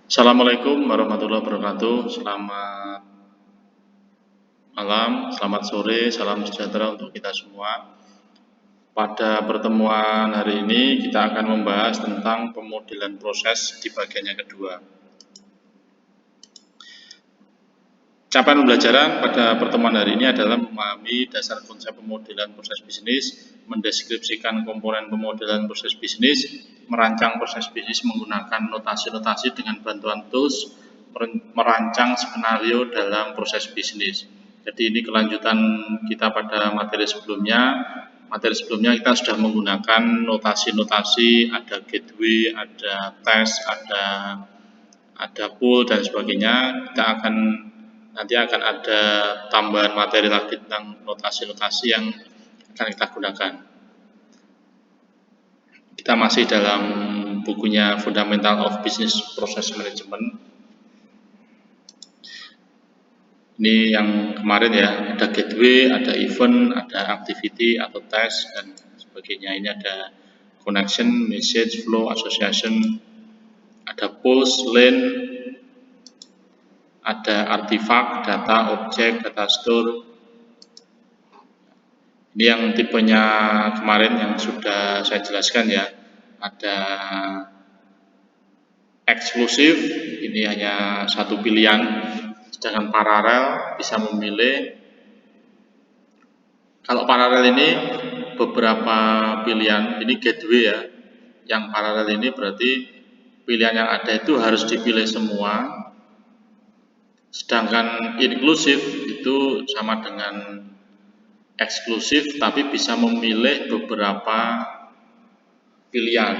Assalamualaikum warahmatullahi wabarakatuh. Selamat malam, selamat sore, salam sejahtera untuk kita semua. Pada pertemuan hari ini kita akan membahas tentang pemodelan proses di bagian yang kedua. Capaian pembelajaran pada pertemuan hari ini adalah memahami dasar konsep pemodelan proses bisnis, mendeskripsikan komponen pemodelan proses bisnis, merancang proses bisnis menggunakan notasi-notasi dengan bantuan tools, merancang skenario dalam proses bisnis. Jadi ini kelanjutan kita pada materi sebelumnya. Materi sebelumnya kita sudah menggunakan notasi-notasi, ada gateway, ada test, ada pool dan sebagainya. Nanti akan ada tambahan materi lagi tentang notasi-notasi yang akan kita gunakan. Kita masih dalam bukunya Fundamental of Business Process Management. Ini yang kemarin ya, ada gateway, ada event, ada activity atau test dan sebagainya. Ini ada connection, message, flow, association, ada pulse, lane, ada artifak, data, objek, data store. Ini yang tipenya kemarin yang sudah saya jelaskan ya. Ada eksklusif, ini hanya satu pilihan. Sedangkan paralel bisa memilih. Kalau paralel ini beberapa pilihan, ini gateway ya. Yang paralel ini berarti pilihan yang ada itu harus dipilih semua. Sedangkan inklusif itu sama dengan eksklusif tapi bisa memilih beberapa pilihan.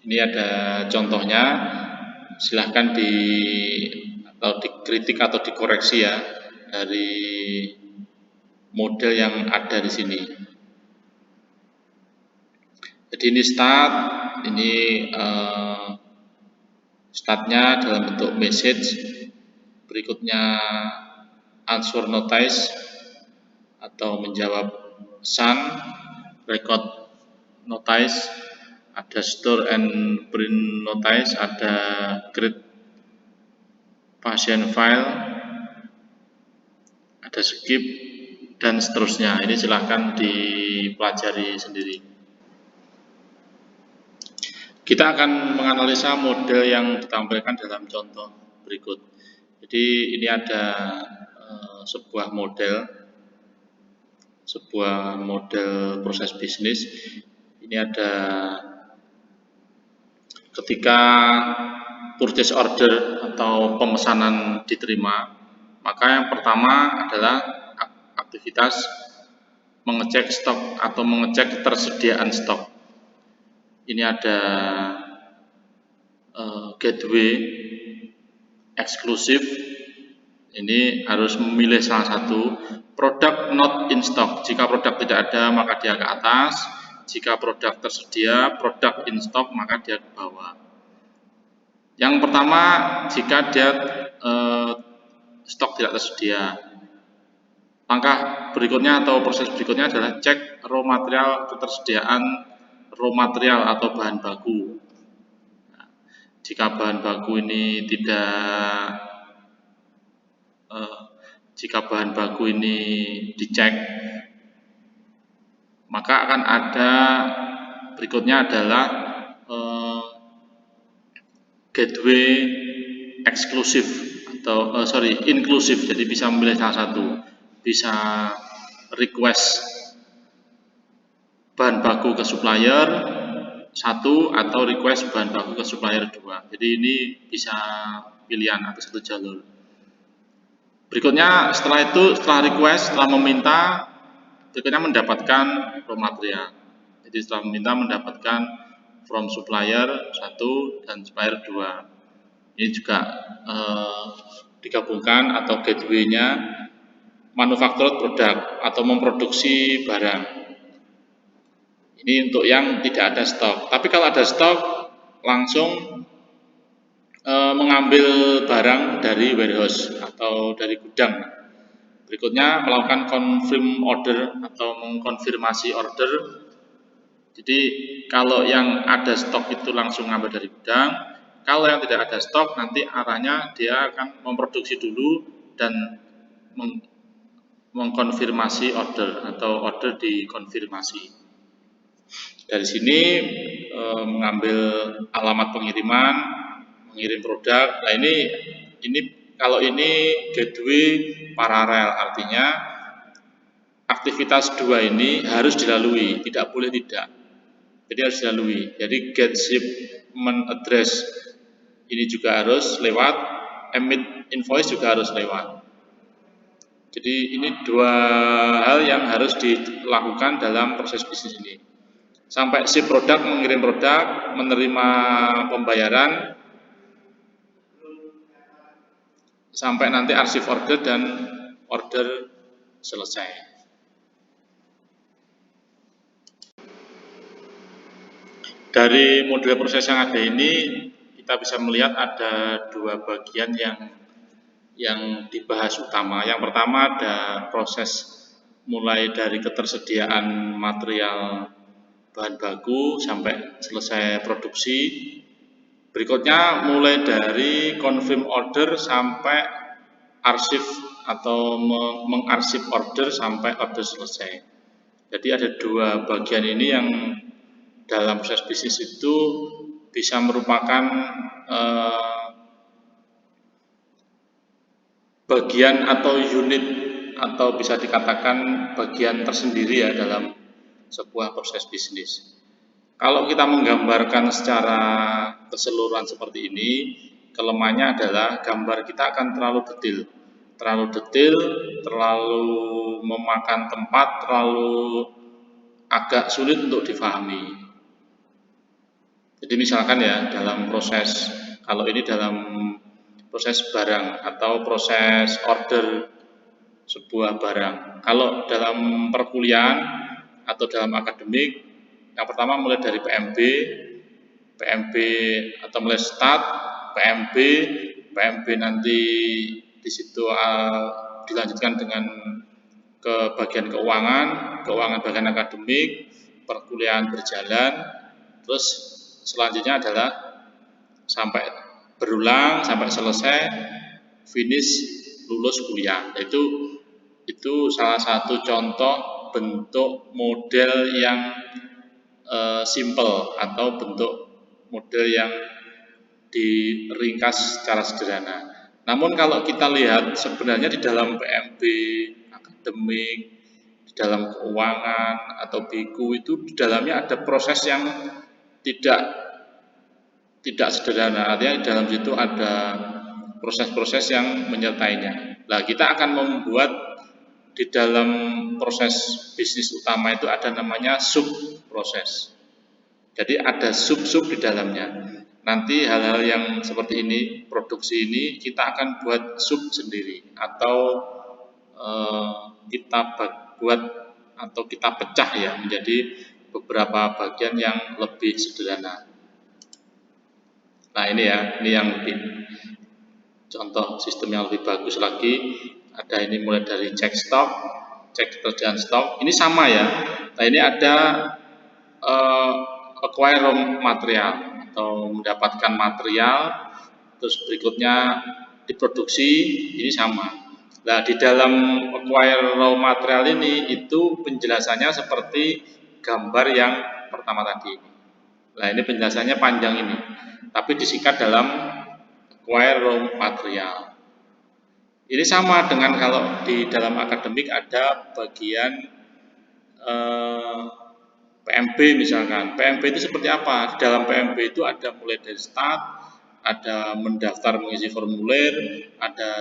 Ini ada contohnya, silahkan dikritik atau dikoreksi ya dari model yang ada di sini. Jadi ini start, ini startnya dalam bentuk message, berikutnya answer notice atau menjawab pesan, record notice, ada store and print notice, ada create patient file, ada skip dan seterusnya. Ini silahkan dipelajari sendiri. Kita akan menganalisa model yang ditampilkan dalam contoh berikut. Jadi ini ada sebuah model proses bisnis. Ini ada ketika purchase order atau pemesanan diterima, maka yang pertama adalah aktivitas mengecek stok atau mengecek ketersediaan stok. Ini ada gateway eksklusif. Ini harus memilih salah satu. Produk not in stock. Jika produk tidak ada maka dia ke atas. Jika produk tersedia, produk in stock maka dia ke bawah. Yang pertama, jika dia stok tidak tersedia. Langkah berikutnya atau proses berikutnya adalah cek raw material, ketersediaan raw material atau bahan baku. Nah, jika bahan baku ini dicek, maka akan ada berikutnya adalah gateway eksklusif atau inklusif. Jadi bisa memilih salah satu, bisa request bahan baku ke supplier 1 atau request bahan baku ke supplier 2. Jadi ini bisa pilihan atau satu jalur. Berikutnya setelah request, setelah meminta, berikutnya mendapatkan raw material. Jadi setelah meminta mendapatkan from supplier 1 dan supplier 2. Ini juga digabungkan atau gateway-nya manufactured product atau memproduksi barang. Ini untuk yang tidak ada stok. Tapi kalau ada stok, langsung mengambil barang dari warehouse atau dari gudang. Berikutnya melakukan confirm order atau mengkonfirmasi order. Jadi kalau yang ada stok itu langsung ngambil dari gudang, kalau yang tidak ada stok nanti arahnya dia akan memproduksi dulu dan mengkonfirmasi order atau order dikonfirmasi. Dari sini mengambil alamat pengiriman, mengirim produk. Nah ini kalau ini gateway paralel, artinya aktivitas dua ini harus dilalui, tidak boleh tidak. Jadi harus dilalui. Jadi get shipment address ini juga harus lewat, emit invoice juga harus lewat. Jadi ini dua hal yang harus dilakukan dalam proses bisnis ini. Sampai si produk mengirim produk, menerima pembayaran, sampai nanti arsip order dan order selesai. Dari model proses yang ada ini, kita bisa melihat ada dua bagian yang dibahas utama. Yang pertama ada proses mulai dari ketersediaan material bahan baku sampai selesai produksi. Berikutnya mulai dari confirm order sampai arsip atau mengarsip order sampai order selesai. Jadi ada dua bagian ini yang dalam proses bisnis itu bisa merupakan bagian atau unit atau bisa dikatakan bagian tersendiri ya dalam sebuah proses bisnis. Kalau kita menggambarkan secara keseluruhan seperti ini, kelemahannya adalah gambar kita akan terlalu detail, terlalu memakan tempat, terlalu agak sulit untuk difahami. Jadi misalkan ya dalam proses, kalau ini dalam proses barang atau proses order sebuah barang. Kalau dalam perkuliahan atau dalam akademik, yang pertama mulai dari PMB atau mulai start, PMB nanti di situ dilanjutkan dengan ke bagian keuangan bagian akademik, perkuliahan berjalan, terus selanjutnya adalah sampai berulang sampai selesai finish lulus kuliah. Itu salah satu contoh bentuk model yang simple atau bentuk model yang diringkas secara sederhana. Namun kalau kita lihat sebenarnya di dalam PMB, akademik, di dalam keuangan atau biku itu di dalamnya ada proses yang tidak sederhana. Artinya di dalam situ ada proses-proses yang menyertainya. Nah, kita akan membuat di dalam proses bisnis utama itu ada namanya sub proses. Jadi ada sub-sub di dalamnya. Nanti hal-hal yang seperti ini, produksi ini kita akan buat sub sendiri atau kita buat atau kita pecah ya menjadi beberapa bagian yang lebih sederhana. Nah ini ya, ini yang lebih contoh sistem yang lebih bagus lagi. Ada ini mulai dari cek stok, cek ketersediaan stok. Ini sama ya. Nah ini ada acquire raw material atau mendapatkan material, terus berikutnya diproduksi, ini sama. Nah di dalam acquire raw material ini itu penjelasannya seperti gambar yang pertama tadi. Nah ini penjelasannya panjang ini, tapi disingkat dalam acquire raw material. Ini sama dengan kalau di dalam akademik ada bagian PMB misalkan. PMB itu seperti apa? Di dalam PMB itu ada mulai dari start, ada mendaftar mengisi formulir,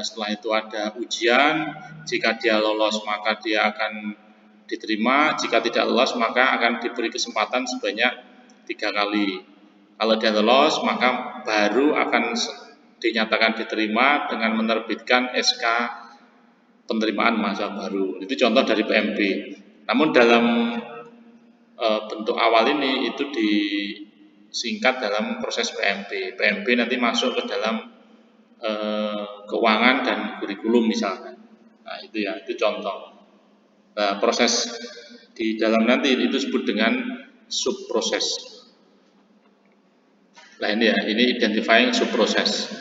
setelah itu ada ujian. Jika dia lolos maka dia akan diterima, jika tidak lolos maka akan diberi kesempatan sebanyak 3 kali. Kalau dia lolos maka baru akan dinyatakan diterima dengan menerbitkan SK penerimaan mahasiswa baru. Itu contoh dari PMB. Namun dalam bentuk awal ini itu disingkat dalam proses PMB. PMB nanti masuk ke dalam keuangan dan kurikulum misalkan. Nah itu ya, itu contoh. Nah, proses di dalam nanti itu disebut dengan subproses. Nah ini ya, ini identifying subproses.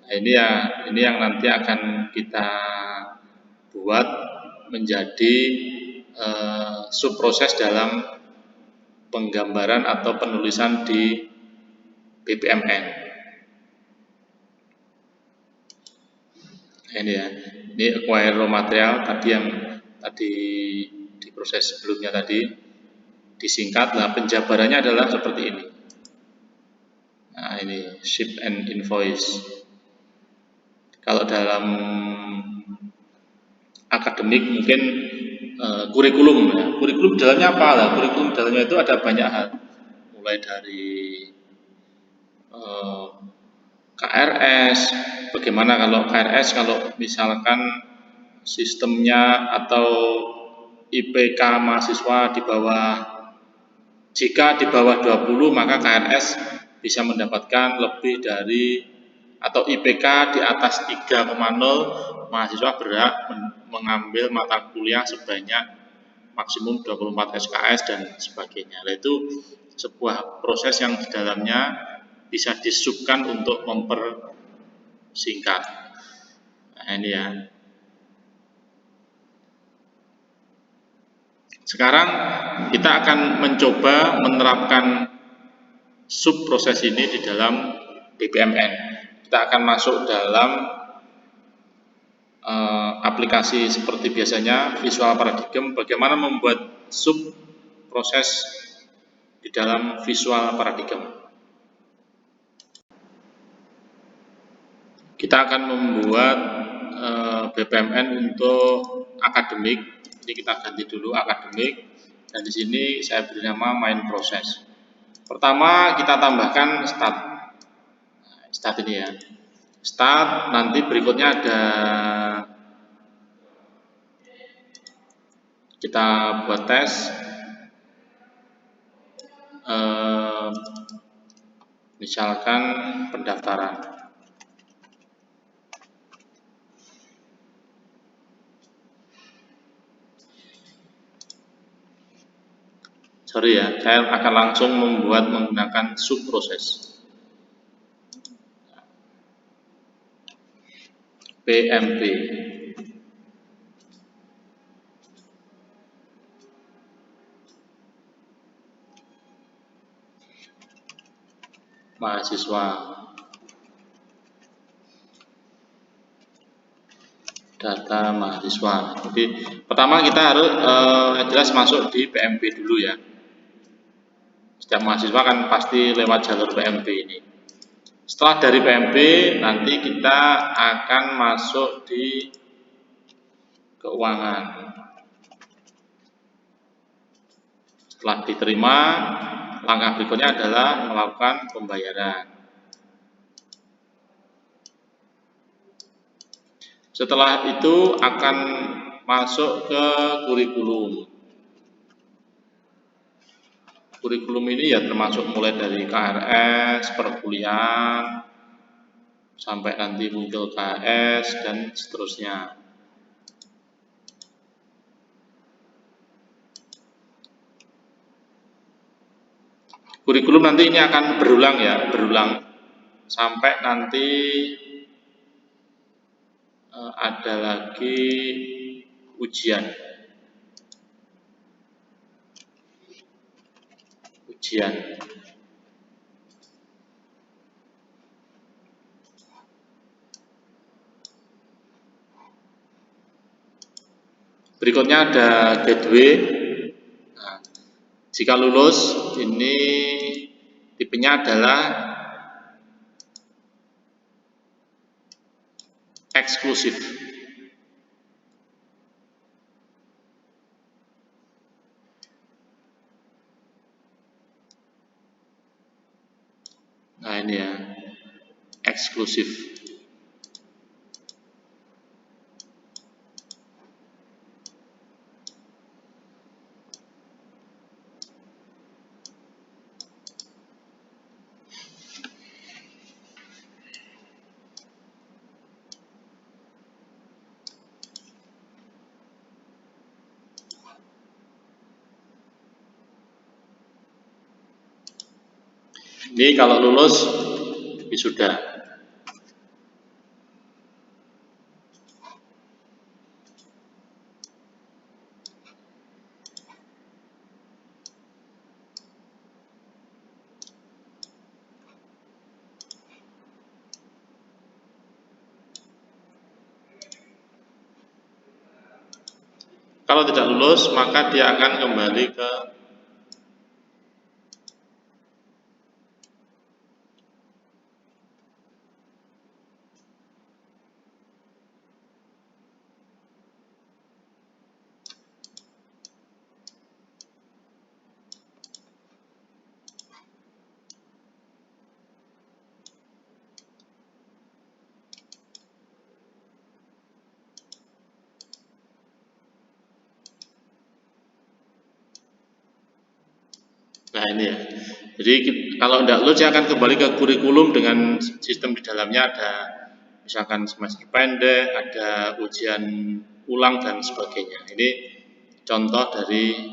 Nah ini yang nanti akan kita buat menjadi subproses dalam penggambaran atau penulisan di BPMN. Nah, ini ya, ini acquire raw material tadi yang di proses sebelumnya tadi disingkat. Nah penjabarannya adalah seperti ini. Nah ini ship and invoice. Kalau dalam akademik mungkin kurikulum ya. Kurikulum dalamnya apa lah? Kurikulum dalamnya itu ada banyak hal, mulai dari KRS. Bagaimana kalau KRS, kalau misalkan sistemnya atau IPK mahasiswa di bawah, jika di bawah 20 maka KRS bisa mendapatkan lebih dari, atau IPK di atas 3,0 mahasiswa berhak mengambil mata kuliah sebanyak maksimum 24 SKS dan sebagainya. Nah, itu sebuah proses yang di dalamnya bisa disubkan untuk mempersingkat. Nah, ini ya. Sekarang kita akan mencoba menerapkan subproses ini di dalam BPMN. Kita akan masuk dalam aplikasi seperti biasanya, Visual Paradigm. Bagaimana membuat subproses di dalam Visual Paradigm. Kita akan membuat BPMN untuk akademik. Jadi kita ganti dulu akademik, dan di sini saya beri nama main proses. Pertama kita tambahkan start. Start ini ya. Start, nanti berikutnya ada, kita buat tes misalkan pendaftaran. Sorry ya, saya akan langsung membuat menggunakan subproses. PMP. Mahasiswa. Data mahasiswa. Jadi pertama kita harus jelas masuk di PMP dulu ya. Setiap mahasiswa kan pasti lewat jalur PMP ini. Setelah dari PMP nanti kita akan masuk di keuangan. Setelah diterima, langkah berikutnya adalah melakukan pembayaran. Setelah itu akan masuk ke kurikulum. Kurikulum ini ya termasuk mulai dari KRS, perkuliahan, sampai nanti muncul KS dan seterusnya. Kurikulum nanti ini akan berulang ya, berulang sampai nanti ada lagi ujian. Berikutnya ada gateway. Nah, jika lulus ini tipenya adalah eksklusif. Nah ini ya, eksklusif. Ini kalau lulus wisuda. Kalau tidak lulus, maka dia akan kembali ke nah ini ya. Jadi kalau tidak lulus dia akan kembali ke kurikulum dengan sistem di dalamnya ada misalkan semester pendek, ada ujian ulang dan sebagainya. Ini contoh dari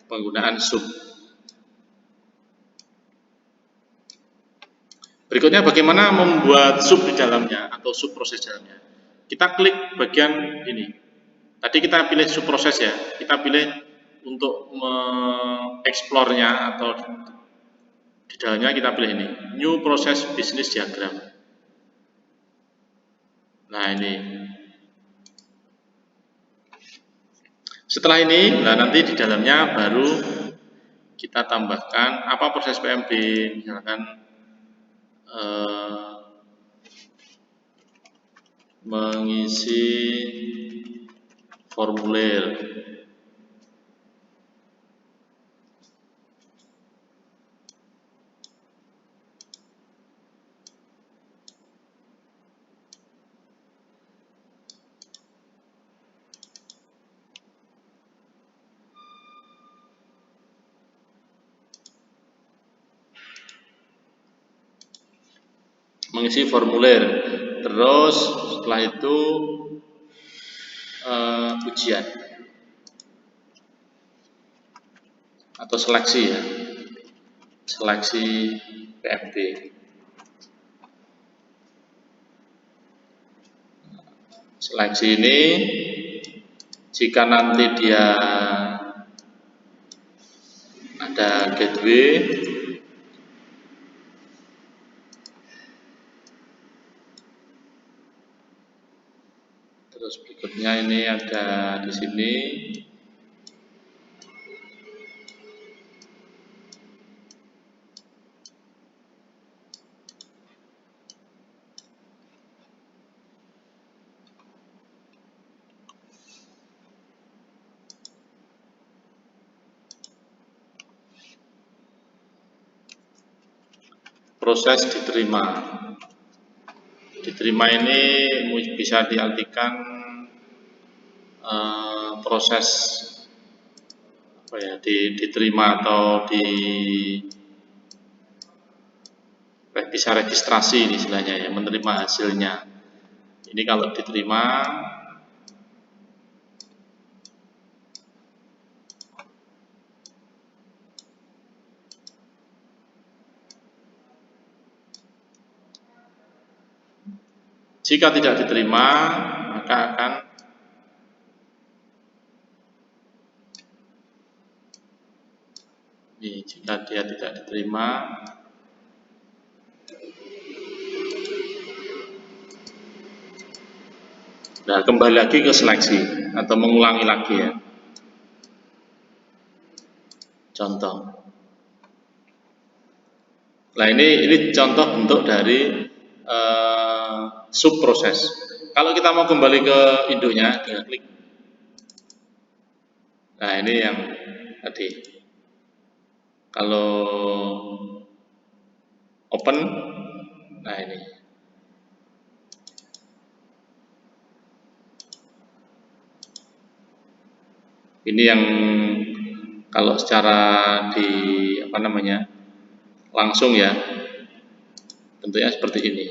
penggunaan sub. Berikutnya bagaimana membuat sub di dalamnya atau sub proses dalamnya. Kita klik bagian ini. Tadi kita pilih sub proses ya. Kita pilih untuk mengeksplornya atau di dalamnya kita pilih ini, new process business diagram. Nah ini. Setelah ini, nah nanti di dalamnya baru kita tambahkan apa proses PMB, misalkan mengisi formulir. Mengisi formulir, terus setelah itu ujian atau seleksi ya, seleksi PMB. Seleksi ini jika nanti dia ada gateway, terus berikutnya ini ada di sini proses diterima. Diterima ini bisa diartikan proses apa ya, diterima atau bisa registrasi ini istilahnya ya, menerima hasilnya. Ini kalau diterima jika tidak diterima maka akan ini, jika dia tidak diterima nah kembali lagi ke seleksi atau mengulangi lagi ya. Contoh. Nah ini contoh bentuk dari sub proses. Kalau kita mau kembali ke induknya, tinggal klik. Nah ini yang tadi. Kalau open, nah ini. Ini yang kalau secara di apa namanya langsung ya, bentuknya seperti ini.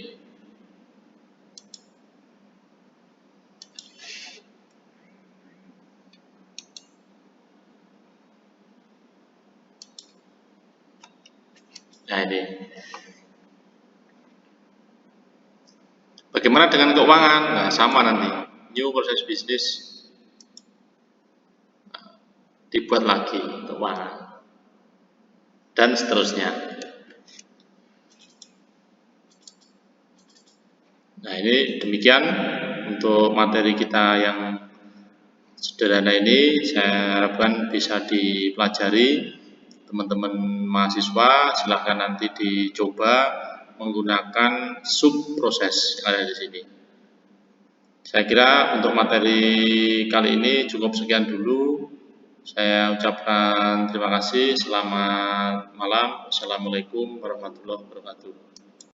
Nah ini. Bagaimana dengan keuangan? Nah, sama nanti. New proses bisnis dibuat lagi keuangan dan seterusnya. Nah ini demikian untuk materi kita yang sederhana ini, saya harapkan bisa dipelajari teman-teman mahasiswa. Silahkan nanti dicoba menggunakan sub proses yang ada di sini. Saya kira untuk materi kali ini cukup sekian dulu. Saya ucapkan terima kasih. Selamat malam. Assalamualaikum warahmatullahi wabarakatuh.